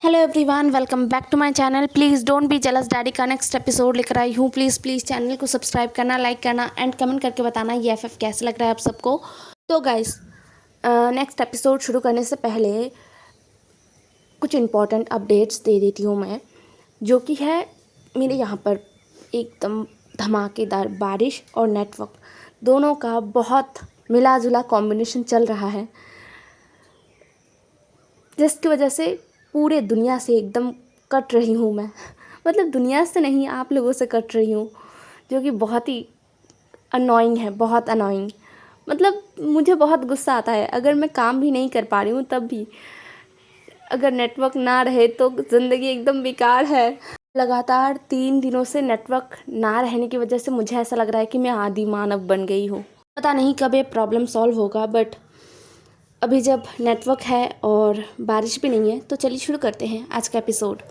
Hello everyone, welcome back to my channel. Please don't be jealous, daddy का next episode लेकर आई हूँ। Please channel को subscribe करना, लाइक करना एंड कमेंट करके बताना ये एफएफ कैसा लग रहा है आप सबको। तो गाइस, नेक्स्ट एपिसोड शुरू करने से पहले कुछ इम्पॉर्टेंट अपडेट्स दे देती हूँ मैं, जो कि है मेरे यहाँ पर एकदम धमाकेदार बारिश और नेटवर्क दोनों का बहुत मिला जुला कॉम्बिनेशन चल रहा है, जिसकी वजह से पूरे दुनिया से एकदम कट रही हूँ मैं। मतलब दुनिया से नहीं, आप लोगों से कट रही हूँ, जो कि बहुत ही अनोइंग है, बहुत अनोइंग। मतलब मुझे बहुत गुस्सा आता है, अगर मैं काम भी नहीं कर पा रही हूँ तब भी अगर नेटवर्क ना रहे तो ज़िंदगी एकदम बेकार है। लगातार 3 दिनों से नेटवर्क ना रहने की वजह से मुझे ऐसा लग रहा है कि मैं आदि मानव बन गई हूँ। पता नहीं कब ये प्रॉब्लम सॉल्व होगा, बट अभी जब नेटवर्क है और बारिश भी नहीं है तो चलिए शुरू करते हैं आज का एपिसोड।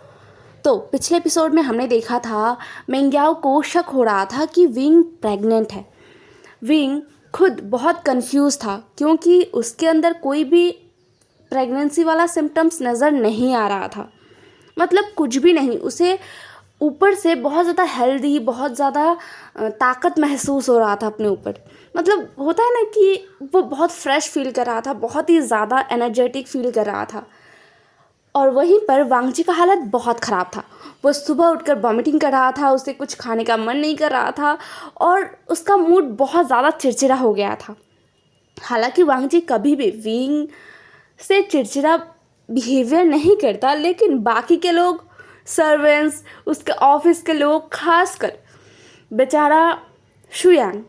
तो पिछले एपिसोड में हमने देखा था मेंग्याओ को शक हो रहा था कि विंग प्रेग्नेंट है। विंग खुद बहुत कंफ्यूज था क्योंकि उसके अंदर कोई भी प्रेगनेंसी वाला सिम्टम्स नज़र नहीं आ रहा था। मतलब कुछ भी नहीं, उसे ऊपर से बहुत ज़्यादा हेल्दी, बहुत ज़्यादा ताकत महसूस हो रहा था अपने ऊपर। मतलब होता है ना कि वो बहुत फ्रेश फील कर रहा था, बहुत ही ज़्यादा एनर्जेटिक फील कर रहा था। और वहीं पर वांगजी का हालत बहुत ख़राब था। वो सुबह उठकर वॉमिटिंग कर रहा था, उसे कुछ खाने का मन नहीं कर रहा था और उसका मूड बहुत ज़्यादा चिड़चिड़ा हो गया था। हालांकि वांगजी कभी भी विंग से चिड़चिड़ा बिहेवियर नहीं करता, लेकिन बाकी के लोग, सर्वेंट्स, उसके ऑफिस के लोग, खासकर बेचारा शुयांग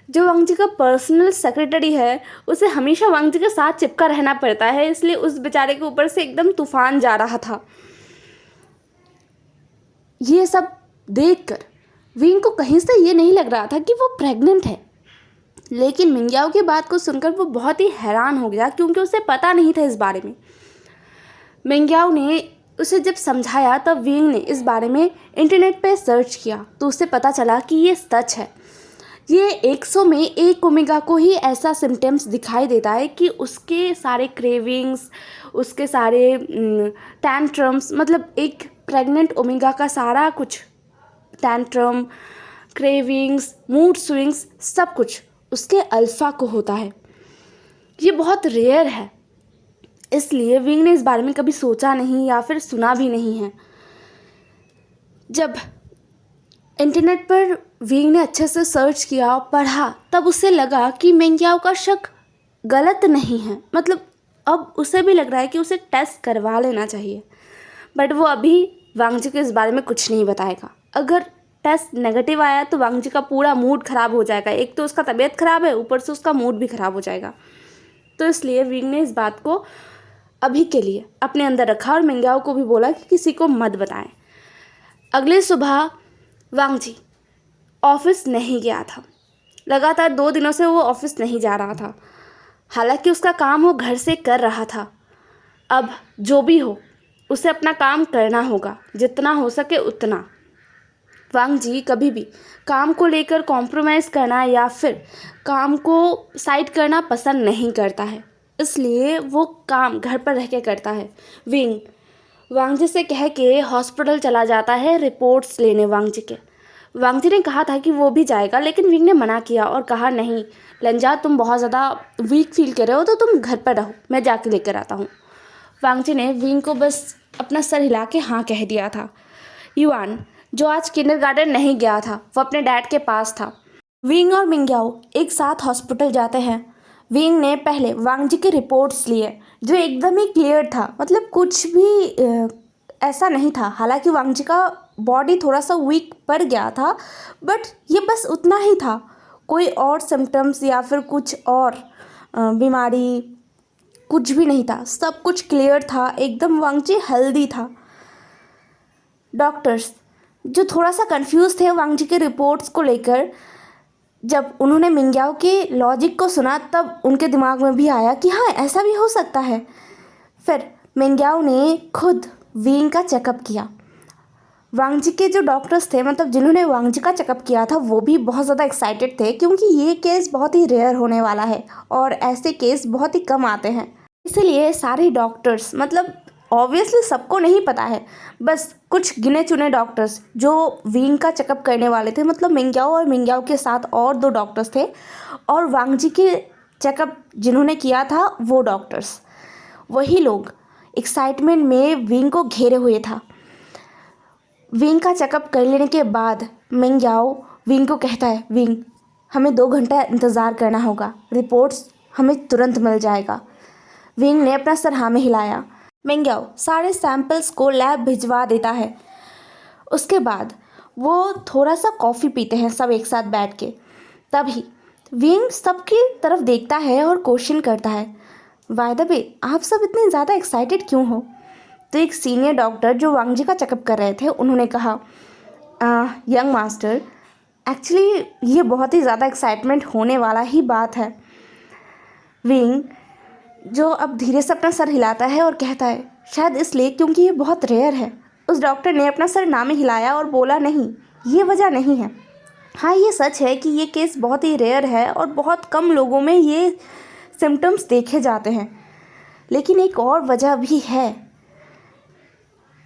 जो वांगजी का पर्सनल सेक्रेटरी है, उसे हमेशा वांगजी के साथ चिपका रहना पड़ता है, इसलिए उस बेचारे के ऊपर से एकदम तूफान जा रहा था। ये सब देखकर विंग को कहीं से ये नहीं लग रहा था कि वो प्रेग्नेंट है, लेकिन मिंग्याओ की बात को सुनकर वो बहुत ही हैरान हो गया क्योंकि उसे पता नहीं था इस बारे में। मिंग्याओ ने उसे जब समझाया तब विंग ने इस बारे में इंटरनेट पे सर्च किया तो उसे पता चला कि ये सच है। ये 100 में एक ओमेगा को ही ऐसा सिम्टम्स दिखाई देता है कि उसके सारे क्रेविंग्स, उसके सारे टैंट्रम्स, मतलब एक प्रेग्नेंट ओमेगा का सारा कुछ टैंट्रम, क्रेविंग्स, मूड स्विंग्स, सब कुछ उसके अल्फ़ा को होता है। ये बहुत रेयर है, इसलिए विंग ने इस बारे में कभी सोचा नहीं या फिर सुना भी नहीं है। जब इंटरनेट पर विंग ने अच्छे से सर्च किया, पढ़ा, तब उसे लगा कि मेंग्याओ का शक गलत नहीं है। मतलब अब उसे भी लग रहा है कि उसे टेस्ट करवा लेना चाहिए, बट वो अभी वांगजी को इस बारे में कुछ नहीं बताएगा। अगर टेस्ट नेगेटिव आया तो वांगजी का पूरा मूड ख़राब हो जाएगा। एक तो उसका तबीयत ख़राब है, ऊपर से उसका मूड भी ख़राब हो जाएगा। तो इसलिए विंग ने इस बात को अभी के लिए अपने अंदर रखा और मेंग्याओ को भी बोला कि किसी को मत बताएं। अगले सुबह वांगजी ऑफिस नहीं गया था। लगातार 2 दिनों से वो ऑफिस नहीं जा रहा था। हालांकि उसका काम वो घर से कर रहा था। अब जो भी हो, उसे अपना काम करना होगा, जितना हो सके उतना। वांगजी कभी भी काम को लेकर कॉम्प्रोमाइज़ करना या फिर काम को साइड करना पसंद नहीं करता है, इसलिए वो काम घर पर रह के करता है। विंग वांगजी से कह के हॉस्पिटल चला जाता है रिपोर्ट्स लेने वांगजी के। वांगजी ने कहा था कि वो भी जाएगा, लेकिन विंग ने मना किया और कहा नहीं लंजा, तुम बहुत ज़्यादा वीक फील कर रहे हो तो तुम घर पर रहो, मैं जाके लेकर आता हूँ। वांगजी ने विंग को बस अपना सर हिला के हाँ कह दिया था। युआन जो आज किंडरगार्टन नहीं गया था, वो अपने डैड के पास था। विंग और मिंग्याओ एक साथ हॉस्पिटल जाते हैं। विंग ने पहले वांगजी के रिपोर्ट्स लिए, जो एकदम ही क्लियर था। मतलब कुछ भी ऐसा नहीं था। हालांकि वांगजी का बॉडी थोड़ा सा वीक पड़ गया था, बट ये बस उतना ही था। कोई और सिम्टम्स या फिर कुछ और बीमारी कुछ भी नहीं था। सब कुछ क्लियर था, एकदम वांगजी हेल्दी था। डॉक्टर्स जो थोड़ा सा कंफ्यूज थे वांगजी के रिपोर्ट्स को लेकर, जब उन्होंने मिंग्याओ के लॉजिक को सुना तब उनके दिमाग में भी आया कि हाँ ऐसा भी हो सकता है। फिर मिंग्याओ ने खुद विंग का चेकअप किया। वांगजी के जो डॉक्टर्स थे, मतलब जिन्होंने वांगजी का चेकअप किया था, वो भी बहुत ज़्यादा एक्साइटेड थे क्योंकि ये केस बहुत ही रेयर होने वाला है और ऐसे केस बहुत ही कम आते हैं। इसलिए सारे डॉक्टर्स, मतलब ऑब्वियसली सबको नहीं पता है, बस कुछ गिने चुने डॉक्टर्स जो विंग का चेकअप करने वाले थे, मतलब मिंग्याओ और मिंग्याओ के साथ और 2 डॉक्टर्स थे, और वांग जी के चेकअप जिन्होंने किया था वो डॉक्टर्स, वही लोग एक्साइटमेंट में विंग को घेरे हुए था। विंग का चेकअप कर लेने के बाद मिंग्याओ विंग को कहता है, विंग हमें 2 घंटा इंतज़ार करना होगा, रिपोर्ट्स हमें तुरंत मिल जाएगा। विंग ने अपना सर हाँ में हिलाया। मिंग्याओ सारे सैंपल्स को लैब भिजवा देता है। उसके बाद वो थोड़ा सा कॉफ़ी पीते हैं सब एक साथ बैठ के। तभी विंग सबकी तरफ देखता है और क्वेश्चन करता है, बाय द वे आप सब इतने ज़्यादा एक्साइटेड क्यों हो? तो एक सीनियर डॉक्टर जो वांग जी का चेकअप कर रहे थे उन्होंने कहा, यंग मास्टर एक्चुअली ये बहुत ही ज़्यादा एक्साइटमेंट होने वाला ही बात है। विंग जो अब धीरे से अपना सर हिलाता है और कहता है, शायद इसलिए क्योंकि ये बहुत रेयर है। उस डॉक्टर ने अपना सर ना में हिलाया और बोला, नहीं ये वजह नहीं है। हाँ ये सच है कि ये केस बहुत ही रेयर है और बहुत कम लोगों में ये सिम्टम्स देखे जाते हैं, लेकिन एक और वजह भी है।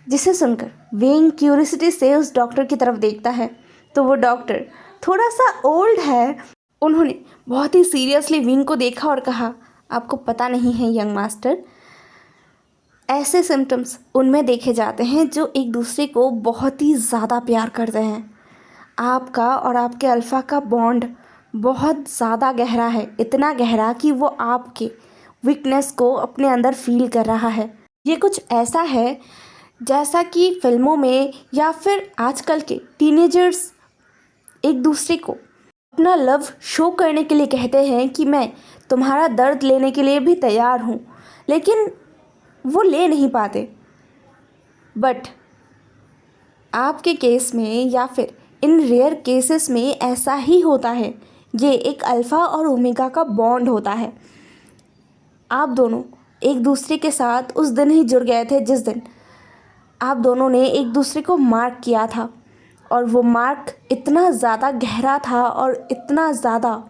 जिसे सुनकर विंग क्यूरियोसिटी से उस डॉक्टर की तरफ देखता है तो वो डॉक्टर थोड़ा सा ओल्ड है। उन्होंने बहुत ही सीरियसली विंग को देखा और कहा, आपको पता नहीं है यंग मास्टर, ऐसे सिम्टम्स उनमें देखे जाते हैं जो एक दूसरे को बहुत ही ज़्यादा प्यार करते हैं। आपका और आपके अल्फ़ा का बॉन्ड बहुत ज़्यादा गहरा है, इतना गहरा कि वो आपके वीकनेस को अपने अंदर फील कर रहा है। ये कुछ ऐसा है जैसा कि फिल्मों में या फिर आजकल के टीनेजर्स एक दूसरे को अपना लव शो करने के लिए कहते हैं कि मैं तुम्हारा दर्द लेने के लिए भी तैयार हूँ, लेकिन वो ले नहीं पाते। बट आपके केस में या फिर इन रेयर केसेस में ऐसा ही होता है। ये एक अल्फ़ा और ओमेगा का बॉन्ड होता है। आप दोनों एक दूसरे के साथ उस दिन ही जुड़ गए थे जिस दिन आप दोनों ने एक दूसरे को मार्क किया था, और वो मार्क इतना ज़्यादा गहरा था और इतना ज़्यादा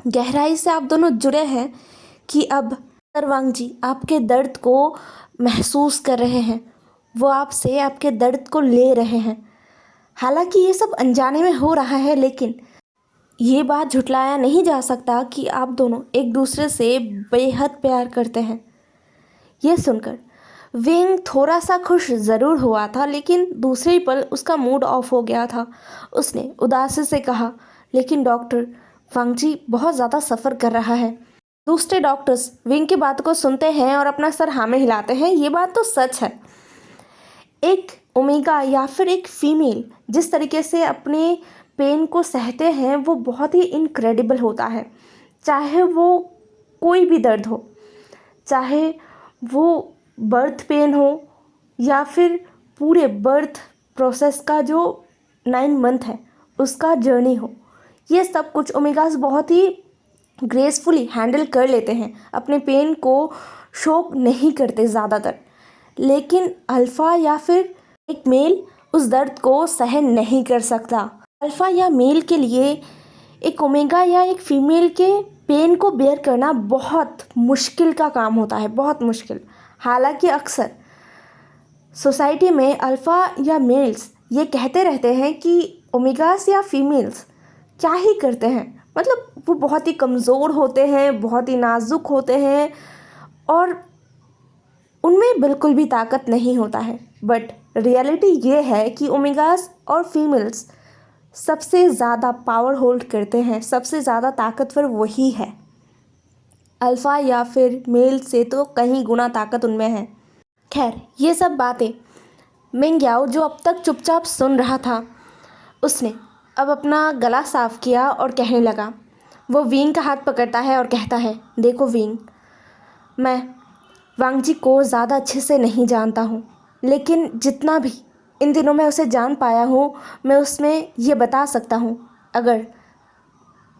गहराई से आप दोनों जुड़े हैं कि अब वांग जी आपके दर्द को महसूस कर रहे हैं, वो आपसे आपके दर्द को ले रहे हैं। हालांकि ये सब अनजाने में हो रहा है, लेकिन ये बात झुटलाया नहीं जा सकता कि आप दोनों एक दूसरे से बेहद प्यार करते हैं। ये सुनकर विंग थोड़ा सा खुश ज़रूर हुआ था, लेकिन दूसरे ही पल उसका मूड ऑफ हो गया था। उसने उदासी से कहा, लेकिन डॉक्टर वांग जी बहुत ज़्यादा सफ़र कर रहा है। दूसरे डॉक्टर्स विंग की बात को सुनते हैं और अपना सर हाँ में हिलाते हैं। ये बात तो सच है। एक ओमेगा या फिर एक फीमेल जिस तरीके से अपने पेन को सहते हैं वो बहुत ही इनक्रेडिबल होता है। चाहे वो कोई भी दर्द हो, चाहे वो बर्थ पेन हो या फिर पूरे बर्थ प्रोसेस का जो 9 मंथ है उसका जर्नी हो, ये सब कुछ ओमेगास बहुत ही ग्रेसफुली हैंडल कर लेते हैं, अपने पेन को शो नहीं करते ज़्यादातर। लेकिन अल्फ़ा या फिर एक मेल उस दर्द को सहन नहीं कर सकता। अल्फ़ा या मेल के लिए एक ओमेगा या एक फीमेल के पेन को बेयर करना बहुत मुश्किल का काम होता है, बहुत मुश्किल। हालांकि अक्सर सोसाइटी में अल्फ़ा या मेल्स ये कहते रहते हैं कि ओमेगास या फीमेल्स क्या ही करते हैं, मतलब वो बहुत ही कमज़ोर होते हैं, बहुत ही नाजुक होते हैं और उनमें बिल्कुल भी ताकत नहीं होता है। बट रियलिटी ये है कि ओमेगास और फीमेल्स सबसे ज़्यादा पावर होल्ड करते हैं, सबसे ज़्यादा ताकतवर वही है। अल्फ़ा या फिर मेल से तो कहीं गुना ताकत उनमें है। खैर ये सब बातें मिंग्याओ जो अब तक चुपचाप सुन रहा था, उसने अब अपना गला साफ़ किया और कहने लगा। वो विंग का हाथ पकड़ता है और कहता है, देखो विंग, मैं वांग जी को ज़्यादा अच्छे से नहीं जानता हूँ, लेकिन जितना भी इन दिनों मैं उसे जान पाया हूँ मैं उसमें ये बता सकता हूँ, अगर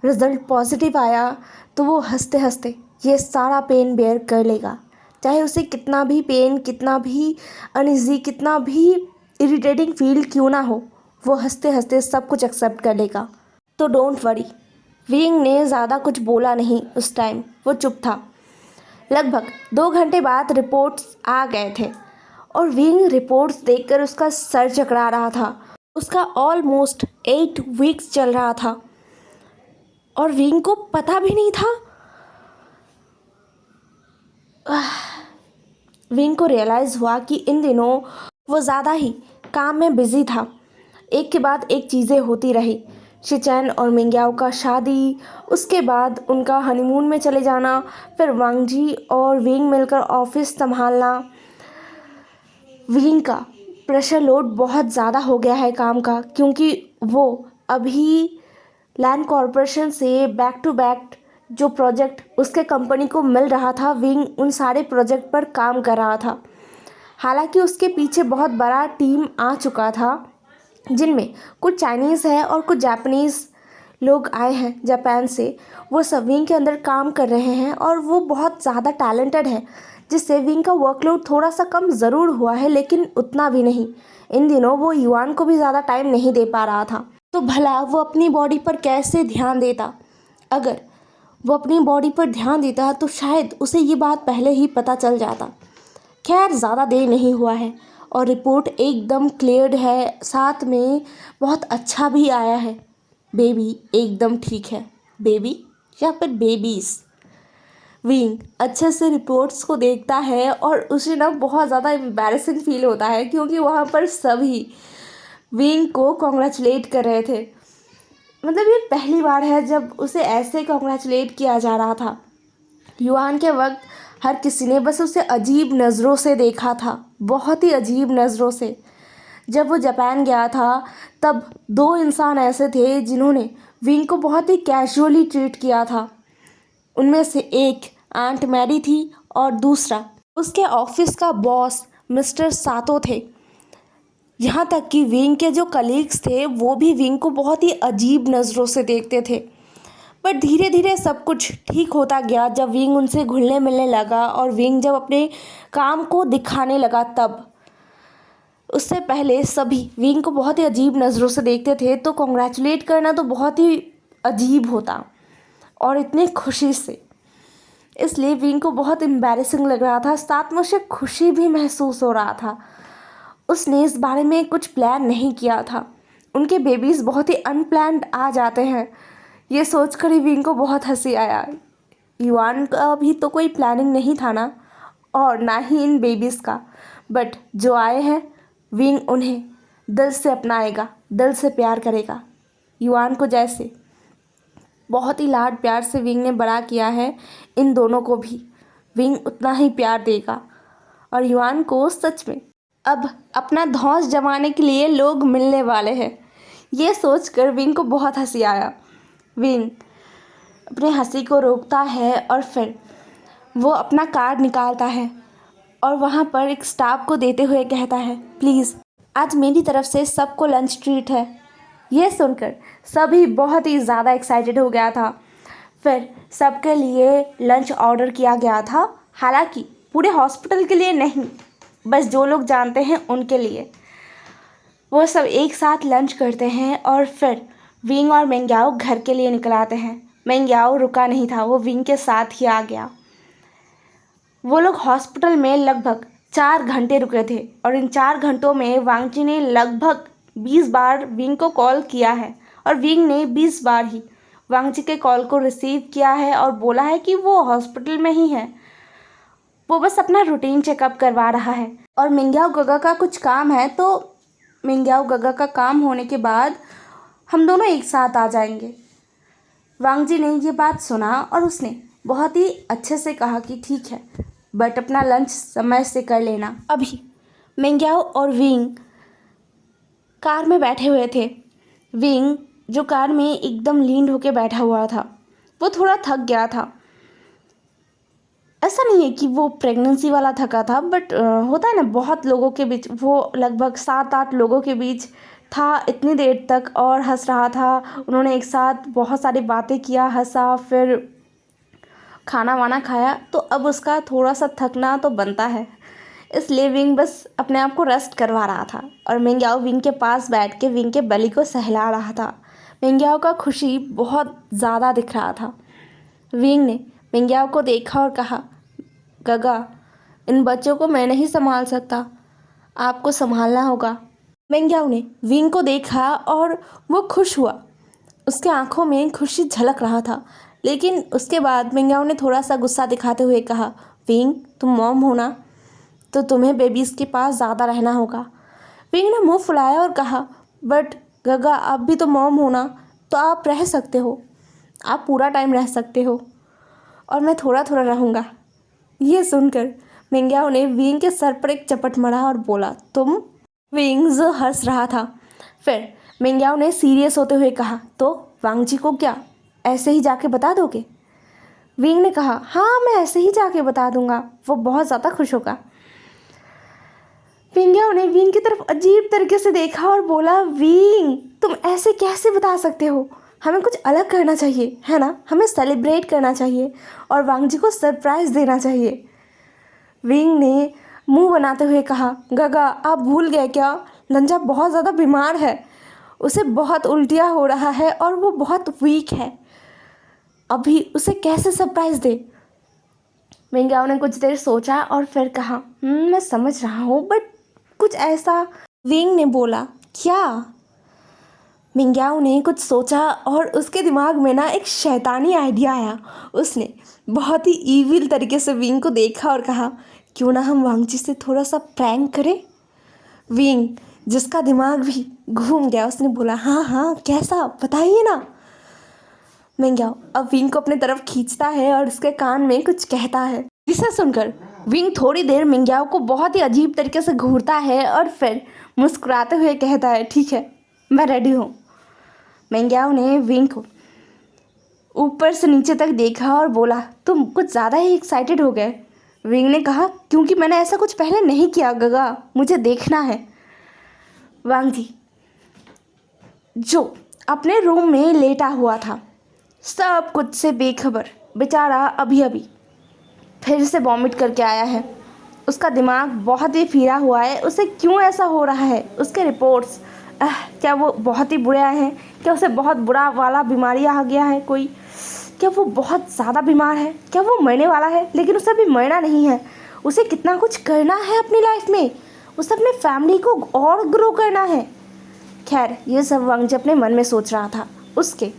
रिज़ल्ट पॉजिटिव आया तो वो हंसते हंसते ये सारा पेन बेयर कर लेगा। चाहे उसे कितना भी पेन, कितना भी अनईजी, कितना भी इरिटेटिंग फील क्यों ना हो, वो हंसते हंसते सब कुछ एक्सेप्ट कर लेगा। तो डोंट वरी। विंग ने ज़्यादा कुछ बोला नहीं उस टाइम, वो चुप था। लगभग 2 घंटे बाद रिपोर्ट्स आ गए थे और विंग रिपोर्ट्स देखकर उसका सर चकरा रहा था। उसका ऑलमोस्ट 8 वीक्स चल रहा था और विंग को पता भी नहीं था। विंग को रियलाइज़ हुआ कि इन दिनों वो ज़्यादा ही काम में बिज़ी था। एक के बाद एक चीज़ें होती रही। शिचेन और मिंग्याओ का शादी, उसके बाद उनका हनीमून में चले जाना, फिर वांगजी और विंग मिलकर ऑफिस संभालना। विंग का प्रेशर लोड बहुत ज़्यादा हो गया है काम का, क्योंकि वो अभी लैंड कॉरपोरेशन से बैक टू बैक जो प्रोजेक्ट उसके कंपनी को मिल रहा था, विंग उन सारे प्रोजेक्ट पर काम कर रहा था। हालांकि उसके पीछे बहुत बड़ा टीम आ चुका था, जिनमें कुछ चाइनीज़ है और कुछ जापानीज़ लोग आए हैं जापान से। वो सब विंग के अंदर काम कर रहे हैं और वो बहुत ज़्यादा टैलेंटेड है, जिससे विंग का वर्कलोड थोड़ा सा कम ज़रूर हुआ है, लेकिन उतना भी नहीं। इन दिनों वो युआन को भी ज़्यादा टाइम नहीं दे पा रहा था। तो भला वो अपनी बॉडी पर कैसे ध्यान देता? अगर वो अपनी बॉडी पर ध्यान देता तो शायद उसे ये बात पहले ही पता चल जाता। खैर, ज़्यादा देर नहीं हुआ है और रिपोर्ट एकदम क्लियर्ड है, साथ में बहुत अच्छा भी आया है। बेबी एकदम ठीक है। बेबी या फिर बेबीज़। विंग अच्छे से रिपोर्ट्स को देखता है और उसे ना बहुत ज़्यादा एम्बैरेसिंग फील होता है, क्योंकि वहाँ पर सभी विंग को कॉन्ग्रेचुलेट कर रहे थे। मतलब ये पहली बार है जब उसे ऐसे कॉन्ग्रेचुलेट किया जा रहा था। युआन के वक्त हर किसी ने बस उसे अजीब नज़रों से देखा था, बहुत ही अजीब नज़रों से। जब वो जापान गया था तब 2 इंसान ऐसे थे जिन्होंने विंग को बहुत ही कैजुअली ट्रीट किया था। उनमें से एक आंट मैरी थी और दूसरा उसके ऑफिस का बॉस मिस्टर सातो थे। यहाँ तक कि विंग के जो कलीग्स थे वो भी विंग को बहुत ही अजीब नज़रों से देखते थे। पर धीरे धीरे सब कुछ ठीक होता गया जब विंग उनसे घुलने मिलने लगा और विंग जब अपने काम को दिखाने लगा तब। उससे पहले सभी विंग को बहुत ही अजीब नज़रों से देखते थे, तो कॉन्ग्रेचुलेट करना तो बहुत ही अजीब होता और इतनी खुशी से। इसलिए विंग को बहुत एम्बैरेसिंग लग रहा था, साथ में उसे खुशी भी महसूस हो रहा था। उसने इस बारे में कुछ प्लान नहीं किया था। उनके बेबीज़ बहुत ही अनप्लान्ड आ जाते हैं, ये सोचकर ही विंग को बहुत हंसी आया। युआन का भी तो कोई प्लानिंग नहीं था ना, और ना ही इन बेबीज़ का, बट जो आए हैं विंग उन्हें दिल से अपनाएगा, दिल से प्यार करेगा। युआन को जैसे बहुत ही लाड प्यार से विंग ने बड़ा किया है, इन दोनों को भी विंग उतना ही प्यार देगा। और युआन को सच में अब अपना धौंस जमाने के लिए लोग मिलने वाले हैं। ये सोचकर विंग को बहुत हंसी आया। विंग अपनी हंसी को रोकता है और फिर वो अपना कार्ड निकालता है और वहाँ पर एक स्टाफ को देते हुए कहता है, प्लीज़ आज मेरी तरफ से सबको लंच ट्रीट है। यह सुनकर सभी बहुत ही ज़्यादा एक्साइटेड हो गया था। फिर सबके लिए लंच ऑर्डर किया गया था, हालांकि पूरे हॉस्पिटल के लिए नहीं, बस जो लोग जानते हैं उनके लिए। वो सब एक साथ लंच करते हैं और फिर विंग और मेंग्याओ घर के लिए निकल आते हैं। मेंग्याओ रुका नहीं था, वो विंग के साथ ही आ गया। वो लोग हॉस्पिटल में लगभग 4 घंटे रुके थे और इन 4 घंटों में वांगजी ने लगभग 20 बार विंग को कॉल किया है और विंग ने 20 बार ही वांगजी के कॉल को रिसीव किया है और बोला है कि वो हॉस्पिटल में ही है, वो बस अपना रूटीन चेकअप करवा रहा है और मिंग्याओ गगा का कुछ काम है, तो मिंग्याओ गगा का काम होने के बाद हम दोनों एक साथ आ जाएंगे। वांगजी ने ये बात सुना और उसने बहुत ही अच्छे से कहा कि ठीक है, बट अपना लंच समय से कर लेना। अभी मिंग्याओ और विंग कार में बैठे हुए थे। विंग जो कार में एकदम लीन होकर बैठा हुआ था, वो थोड़ा थक गया था। ऐसा नहीं है कि वो प्रेगनेंसी वाला थका था, बट होता है ना बहुत लोगों के बीच, वो लगभग 7-8 लोगों के बीच था इतनी देर तक और हंस रहा था। उन्होंने एक साथ बहुत सारी बातें किया, हंसा, फिर खाना वाना खाया, तो अब उसका थोड़ा सा थकना तो बनता है। इसलिए विंग बस अपने आप को रेस्ट करवा रहा था और मिंग्याओ विंग के पास बैठ के विंग के belly को सहला रहा था। मिंग्याओ का खुशी बहुत ज़्यादा दिख रहा था। विंग ने मिंग्याओ को देखा और कहा, गगा इन बच्चों को मैं नहीं संभाल सकता, आपको संभालना होगा। मेंग्याओ ने विंग को देखा और वो खुश हुआ। उसके आंखों में खुशी झलक रहा था। लेकिन उसके बाद मेंग्याओ ने थोड़ा सा गुस्सा दिखाते हुए कहा, विंग तुम मॉम हो ना, तो तुम्हें बेबीज़ के पास ज़्यादा रहना होगा। विंग ने मुंह फुलाया और कहा, बट गगा आप भी तो मॉम हो ना, तो आप रह सकते हो, आप पूरा टाइम रह सकते हो और मैं थोड़ा थोड़ा रहूँगा। ये सुनकर मेंग्याओ ने विंग के सर पर एक चपट मारा और बोला, तुम? विंग जो हंस रहा था। फिर मेंग्याओ ने सीरियस होते हुए कहा, तो वांग जी को क्या ऐसे ही जाके बता दोगे? विंग ने कहा, हाँ मैं ऐसे ही जाके बता दूंगा, वो बहुत ज़्यादा खुश होगा। मेंग्याओ ने विंग की तरफ अजीब तरीके से देखा और बोला, विंग तुम ऐसे कैसे बता सकते हो? हमें कुछ अलग करना चाहिए, है ना? हमें सेलिब्रेट करना चाहिए और वांग जी को सरप्राइज़ देना चाहिए। विंग ने मुंह बनाते हुए कहा, गगा आप भूल गए क्या? लंजा बहुत ज़्यादा बीमार है, उसे बहुत उल्टियाँ हो रहा है और वो बहुत वीक है, अभी उसे कैसे सरप्राइज़ दे? मेंग्याओ ने कुछ देर सोचा और फिर कहा, मैं समझ रहा हूँ, बट कुछ ऐसा। विंग ने बोला, क्या? मेंग्याओ ने कुछ सोचा और उसके दिमाग में ना एक शैतानी आइडिया आया। उसने बहुत ही ईविल तरीके से विंग को देखा और कहा, क्यों ना हम वांग जी से थोड़ा सा प्रैंक करें? विंग जिसका दिमाग भी घूम गया, उसने बोला, हाँ हाँ कैसा, बताइए ना। मेंग्याओ अब विंग को अपने तरफ खींचता है और उसके कान में कुछ कहता है, जिसे सुनकर विंग थोड़ी देर मेंग्याओ को बहुत ही अजीब तरीके से घूरता है और फिर मुस्कुराते हुए कहता है, ठीक है मैं रेडी हूँ। मेंग्याओ ने विंग को ऊपर से नीचे तक देखा और बोला, तुम कुछ ज़्यादा ही एक्साइटेड हो गए। विंग ने कहा, क्योंकि मैंने ऐसा कुछ पहले नहीं किया गगा, मुझे देखना है। वांग जी जो अपने रूम में लेटा हुआ था, सब कुछ से बेखबर बेचारा अभी अभी फिर से वॉमिट करके आया है। उसका दिमाग बहुत ही फिरा हुआ है, उसे क्यों ऐसा हो रहा है? उसके रिपोर्ट्स क्या वो बहुत ही बुरे आए हैं? क्या उसे बहुत बुरा वाला बीमारी आ गया है कोई? क्या वो बहुत ज़्यादा बीमार है? क्या वो मरने वाला है? लेकिन उसे अभी मरना नहीं है, उसे कितना कुछ करना है अपनी लाइफ में, उसे अपने फैमिली को और ग्रो करना है। खैर ये सब वांग जी अपने मन में सोच रहा था। उसके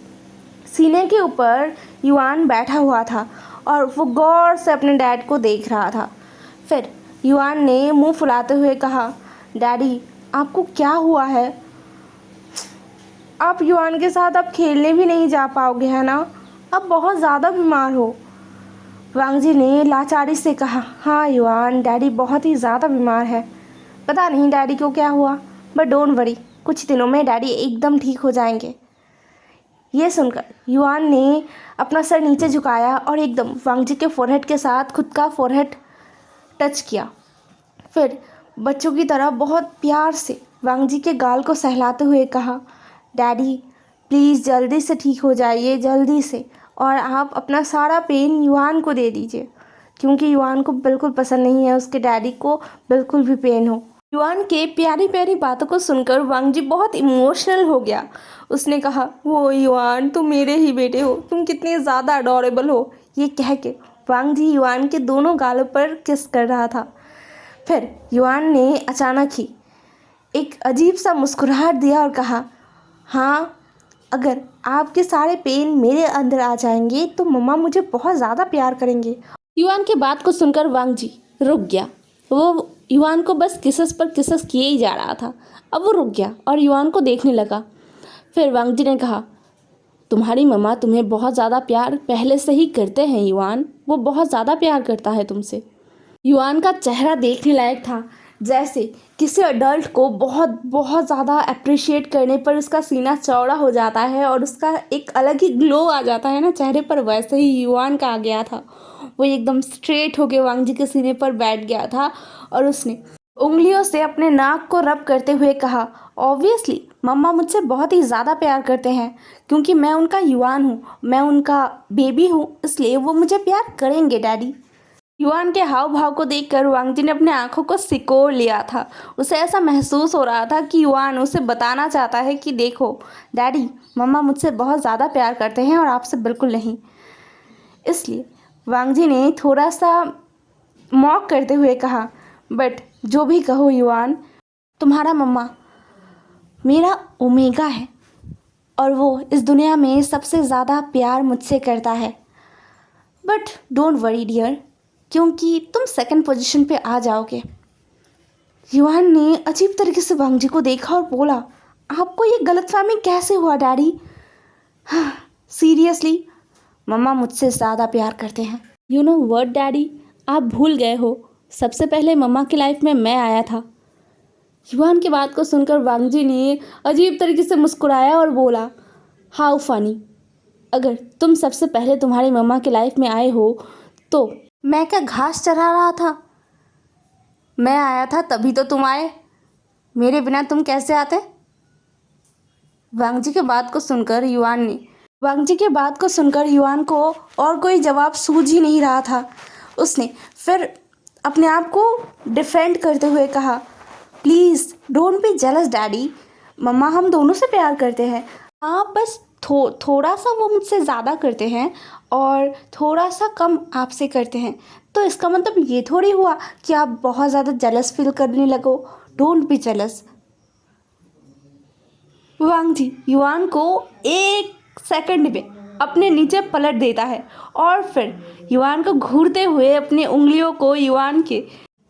सीने के ऊपर युआन बैठा हुआ था और वो गौर से अपने डैड को देख रहा था। फिर युआन ने मुंह फुलाते हुए कहा, डैडी आपको क्या हुआ है? आप युआन के साथ अब खेलने भी नहीं जा पाओगे, है ना? अब बहुत ज़्यादा बीमार हो। वांग जी ने लाचारी से कहा, हाँ युआन, डैडी बहुत ही ज़्यादा बीमार है, पता नहीं डैडी को क्या हुआ, बट डोंट वरी, कुछ दिनों में डैडी एकदम ठीक हो जाएंगे। ये सुनकर युआन ने अपना सर नीचे झुकाया और एकदम वांग जी के फोरहेड के साथ खुद का फोरहेड टच किया। फिर बच्चों की तरह बहुत प्यार से वांग जी के गाल को सहलाते हुए कहा, डैडी प्लीज़ जल्दी से ठीक हो जाइए, जल्दी से, और आप अपना सारा पेन युआन को दे दीजिए, क्योंकि युआन को बिल्कुल पसंद नहीं है उसके डैडी को बिल्कुल भी पेन हो। युआन के प्यारी प्यारी बातों को सुनकर वांग जी बहुत इमोशनल हो गया। उसने कहा, वो युआन तुम मेरे ही बेटे हो, तुम कितने ज़्यादा अडोरेबल हो। ये कह के वांग जी युआन के दोनों गालों पर किस कर रहा था। फिर युआन ने अचानक ही एक अजीब सा मुस्कुराहट दिया और कहा, हाँ अगर आपके सारे पेन मेरे अंदर आ जाएंगे तो मम्मा मुझे बहुत ज़्यादा प्यार करेंगे। युआन की बात को सुनकर वांग जी रुक गया। वो युआन को बस किसस पर किसस किए ही जा रहा था। अब वो रुक गया और युआन को देखने लगा। फिर वांग जी ने कहा, तुम्हारी मम्मा तुम्हें बहुत ज़्यादा प्यार पहले से ही करते हैं युआन, वो बहुत ज़्यादा प्यार करता है तुमसे। युआन का चेहरा देखने लायक था, जैसे किसी अडल्ट को बहुत बहुत ज़्यादा अप्रिशिएट करने पर उसका सीना चौड़ा हो जाता है और उसका एक अलग ही ग्लो आ जाता है ना चेहरे पर, वैसे ही युआन का आ गया था। वो एकदम स्ट्रेट होकर वांग जी के सीने पर बैठ गया था और उसने उंगलियों से अपने नाक को रब करते हुए कहा, ऑब्वियसली मम्मा मुझसे बहुत ही ज़्यादा प्यार करते हैं, क्योंकि मैं उनका युआन हूँ, मैं उनका बेबी हूँ, इसलिए वो मुझे प्यार करेंगे डैडी। युआन के हाव भाव को देखकर वांग जी ने अपने आंखों को सिकोड़ लिया था। उसे ऐसा महसूस हो रहा था कि युआन उसे बताना चाहता है कि देखो डैडी, मम्मा मुझसे बहुत ज़्यादा प्यार करते हैं और आपसे बिल्कुल नहीं। इसलिए वांग जी ने थोड़ा सा मॉक करते हुए कहा, बट जो भी कहो युआन, तुम्हारा मम्मा मेरा ओमेगा है और वो इस दुनिया में सबसे ज़्यादा प्यार मुझसे करता है। बट डोंट वरी डियर, क्योंकि तुम सेकंड पोजीशन पे आ जाओगे। युवान ने अजीब तरीके से वांग जी को देखा और बोला, आपको ये गलतफहमी कैसे हुआ डैडी? हाँ, सीरियसली मम्मा मुझसे ज़्यादा प्यार करते हैं। यू नो व्हाट डैडी, आप भूल गए हो, सबसे पहले मम्मा की लाइफ में मैं आया था। युवान की बात को सुनकर वांग जी ने अजीब तरीके से मुस्कुराया और बोला, हाउ फनी, अगर तुम सबसे पहले तुम्हारी मम्मा की लाइफ में आए हो तो मैं क्या घास चरा रहा था? मैं आया था तभी तो तुम आए, मेरे बिना तुम कैसे आते? वांग जी की बात को सुनकर युवान को और कोई जवाब सूझ ही नहीं रहा था। उसने फिर अपने आप को डिफेंड करते हुए कहा, please don't be jealous daddy, मम्मा हम दोनों से प्यार करते हैं। हाँ, बस थोड़ा सा वो मुझसे ज़्यादा करते हैं और थोड़ा सा कम आपसे करते हैं, तो इसका मतलब ये थोड़ी हुआ कि आप बहुत ज़्यादा जेलस फील करने लगो। Don't be jealous. Wang Ji Yuan को एक सेकंड में अपने नीचे पलट देता है और फिर युवान को घूरते हुए अपनी उंगलियों को युवान के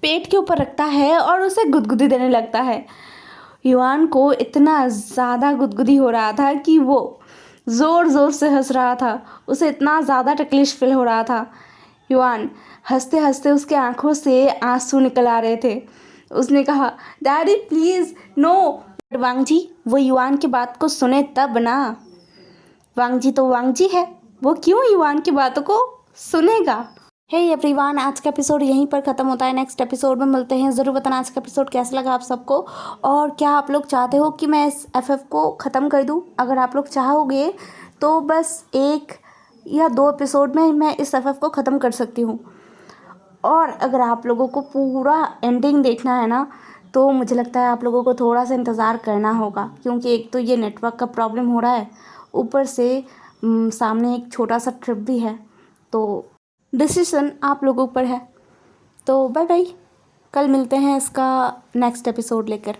पेट के ऊपर रखता है और उसे गुदगुदी देने लगता है। युवान को इतना ज़्यादा गुदगुदी हो रहा था कि वो ज़ोर ज़ोर से हंस रहा था, उसे इतना ज़्यादा टकलिश फील हो रहा था। युवान हंसते हंसते उसके आंखों से आंसू निकल आ रहे थे। उसने कहा, डैडी प्लीज़ नो। वांग जी वो युवान की बात को सुने तब ना, वांग जी तो वांग जी है, वो क्यों युवान की बातों को सुनेगा। हे एवरीवन, आज का एपिसोड यहीं पर ख़त्म होता है। नेक्स्ट एपिसोड में मिलते हैं। ज़रूर बताना आज का एपिसोड कैसा लगा आप सबको, और क्या आप लोग चाहते हो कि मैं इस एफएफ को ख़त्म कर दूं? अगर आप लोग चाहोगे तो बस 1 या 2 एपिसोड में मैं इस एफएफ को ख़त्म कर सकती हूँ। और अगर आप लोगों को पूरा एंडिंग देखना है ना, तो मुझे लगता है आप लोगों को थोड़ा सा इंतज़ार करना होगा, क्योंकि एक तो ये नेटवर्क का प्रॉब्लम हो रहा है, ऊपर से सामने एक छोटा सा ट्रिप भी है, तो डिसीजन आप लोगों पर है। तो बाय बाय, कल मिलते हैं इसका नेक्स्ट एपिसोड लेकर।